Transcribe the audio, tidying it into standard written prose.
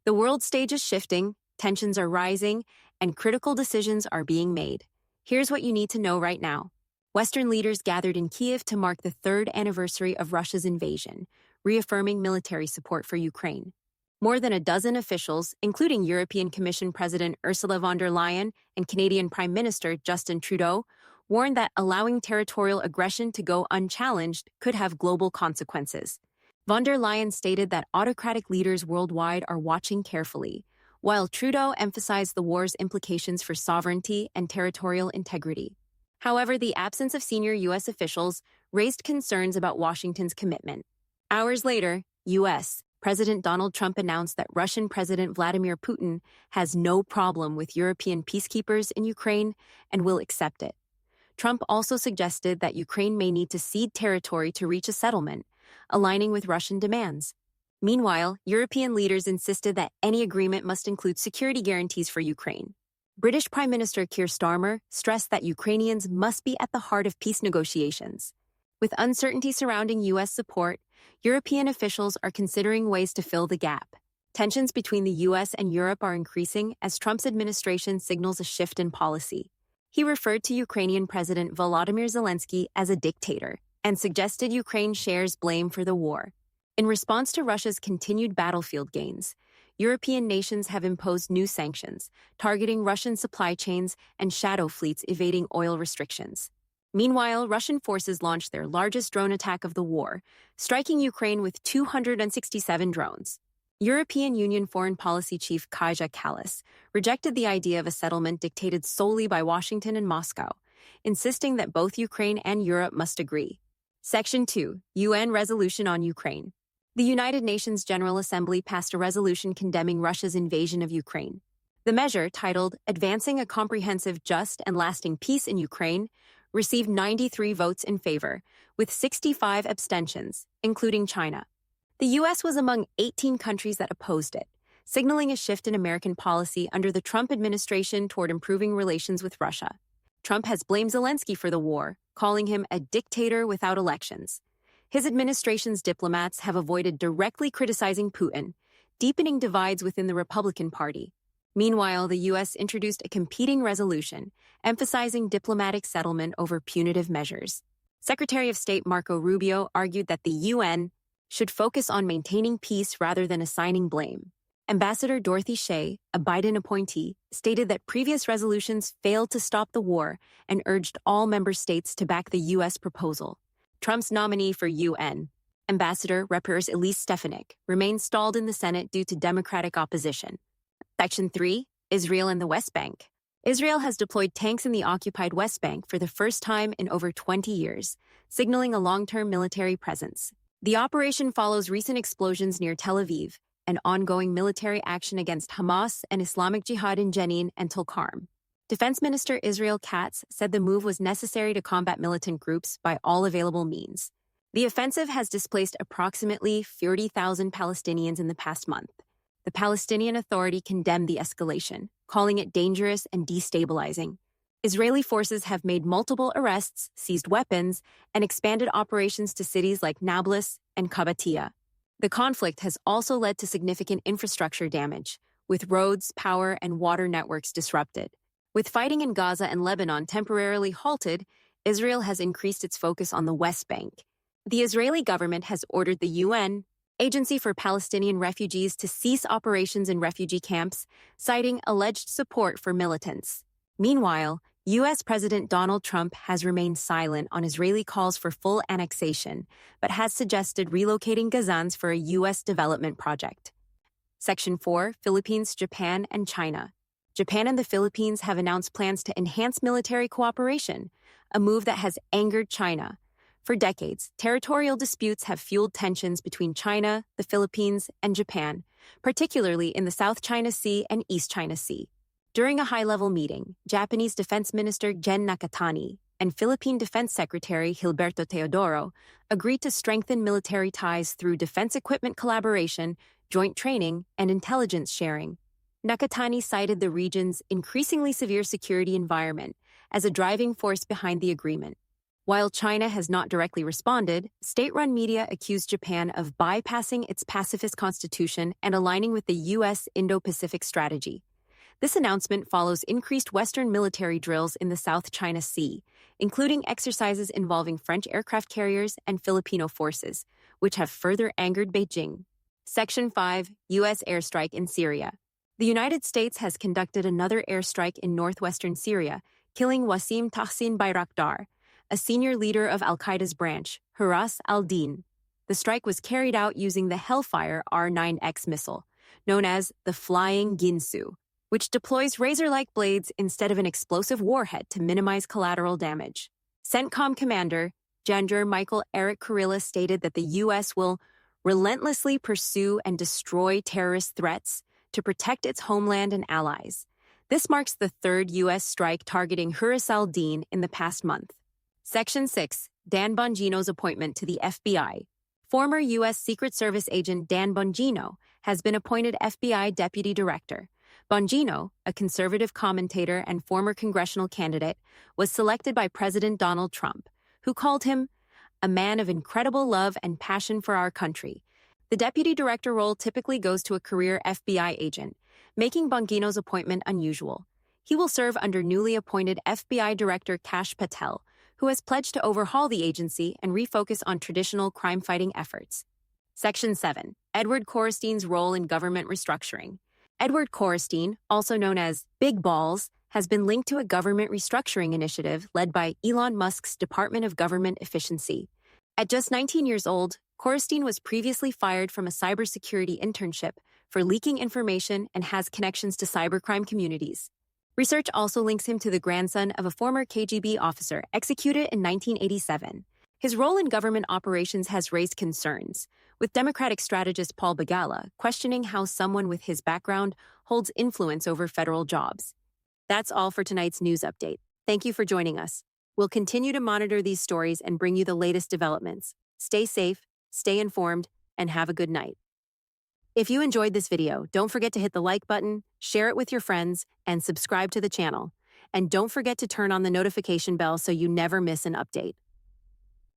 The world stage is shifting, tensions are rising, and critical decisions are being made. Here's what you need to know right now. Western leaders gathered in Kyiv to mark the third anniversary of Russia's invasion, reaffirming military support for Ukraine. More than a dozen officials, including European Commission President Ursula von der Leyen and Canadian Prime Minister Justin Trudeau, warned that allowing territorial aggression to go unchallenged could have global consequences. Von der Leyen stated that autocratic leaders worldwide are watching carefully, while Trudeau emphasized the war's implications for sovereignty and territorial integrity. However, the absence of senior U.S. officials raised concerns about Washington's commitment. Hours later, U.S. President Donald Trump announced that Russian President Vladimir Putin has no problem with European peacekeepers in Ukraine and will accept it. Trump also suggested that Ukraine may need to cede territory to reach a settlement, aligning with Russian demands. Meanwhile, European leaders insisted that any agreement must include security guarantees for Ukraine. British Prime Minister Keir Starmer stressed that Ukrainians must be at the heart of peace negotiations. With uncertainty surrounding U.S. support, European officials are considering ways to fill the gap. Tensions between the U.S. and Europe are increasing as Trump's administration signals a shift in policy. He referred to Ukrainian President Volodymyr Zelensky as a dictator and suggested Ukraine shares blame for the war. In response to Russia's continued battlefield gains, European nations have imposed new sanctions, targeting Russian supply chains and shadow fleets evading oil restrictions. Meanwhile, Russian forces launched their largest drone attack of the war, striking Ukraine with 267 drones. European Union Foreign Policy Chief Kaja Kallas rejected the idea of a settlement dictated solely by Washington and Moscow, insisting that both Ukraine and Europe must agree. Section 2, UN Resolution on Ukraine. The United Nations General Assembly passed a resolution condemning Russia's invasion of Ukraine. The measure, titled Advancing a Comprehensive, Just, and Lasting Peace in Ukraine, received 93 votes in favor, with 65 abstentions, including China. The U.S. was among 18 countries that opposed it, signaling a shift in American policy under the Trump administration toward improving relations with Russia. Trump has blamed Zelensky for the war, calling him a dictator without elections. His administration's diplomats have avoided directly criticizing Putin, deepening divides within the Republican Party. Meanwhile, the U.S. introduced a competing resolution, emphasizing diplomatic settlement over punitive measures. Secretary of State Marco Rubio argued that the UN should focus on maintaining peace rather than assigning blame. Ambassador Dorothy Shea, a Biden appointee, stated that previous resolutions failed to stop the war and urged all member states to back the U.S. proposal. Trump's nominee for UN, Ambassador Representative Elise Stefanik, remains stalled in the Senate due to Democratic opposition. Section 3, Israel and the West Bank. Israel has deployed tanks in the occupied West Bank for the first time in over 20 years, signaling a long-term military presence. The operation follows recent explosions near Tel Aviv and ongoing military action against Hamas and Islamic Jihad in Jenin and Tulkarm. Defense Minister Israel Katz said the move was necessary to combat militant groups by all available means. The offensive has displaced approximately 30,000 Palestinians in the past month. The Palestinian Authority condemned the escalation, calling it dangerous and destabilizing. Israeli forces have made multiple arrests, seized weapons, and expanded operations to cities like Nablus and Qabatia. The conflict has also led to significant infrastructure damage, with roads, power, and water networks disrupted. With fighting in Gaza and Lebanon temporarily halted, Israel has increased its focus on the West Bank. The Israeli government has ordered the UN, Agency for Palestinian Refugees, to cease operations in refugee camps, citing alleged support for militants. Meanwhile, U.S. President Donald Trump has remained silent on Israeli calls for full annexation, but has suggested relocating Gazans for a U.S. development project. Section 4, Philippines, Japan, and China. Japan and the Philippines have announced plans to enhance military cooperation, a move that has angered China. For decades, territorial disputes have fueled tensions between China, the Philippines, and Japan, particularly in the South China Sea and East China Sea. During a high-level meeting, Japanese Defense Minister Gen Nakatani and Philippine Defense Secretary Gilberto Teodoro agreed to strengthen military ties through defense equipment collaboration, joint training, and intelligence sharing. Nakatani cited the region's increasingly severe security environment as a driving force behind the agreement. While China has not directly responded, state-run media accused Japan of bypassing its pacifist constitution and aligning with the U.S. Indo-Pacific strategy. This announcement follows increased Western military drills in the South China Sea, including exercises involving French aircraft carriers and Filipino forces, which have further angered Beijing. Section 5, U.S. airstrike in Syria. The United States has conducted another airstrike in northwestern Syria, killing Wasim Tahsin Bayraktar, a senior leader of Al-Qaeda's branch, Haras al-Din. The strike was carried out using the Hellfire R-9X missile, known as the Flying Ginsu, which deploys razor-like blades instead of an explosive warhead to minimize collateral damage. CENTCOM Commander General Michael Eric Kurilla stated that the U.S. will relentlessly pursue and destroy terrorist threats to protect its homeland and allies. This marks the third U.S. strike targeting Haras al-Din in the past month. Section 6, Dan Bongino's appointment to the FBI. Former U.S. Secret Service agent Dan Bongino has been appointed FBI Deputy Director. Bongino, a conservative commentator and former congressional candidate, was selected by President Donald Trump, who called him a man of incredible love and passion for our country. The deputy director role typically goes to a career FBI agent, making Bongino's appointment unusual. He will serve under newly appointed FBI Director Kash Patel, who has pledged to overhaul the agency and refocus on traditional crime-fighting efforts. Section 7. Edward Korestein's role in government restructuring. Edward Korestein, also known as Big Balls, has been linked to a government restructuring initiative led by Elon Musk's Department of Government Efficiency. At just 19 years old, Korestein was previously fired from a cybersecurity internship for leaking information and has connections to cybercrime communities. Research also links him to the grandson of a former KGB officer executed in 1987. His role in government operations has raised concerns, with Democratic strategist Paul Begala questioning how someone with his background holds influence over federal jobs. That's all for tonight's news update. Thank you for joining us. We'll continue to monitor these stories and bring you the latest developments. Stay safe, stay informed, and have a good night. If you enjoyed this video, don't forget to hit the like button, share it with your friends, and subscribe to the channel. And don't forget to turn on the notification bell so you never miss an update.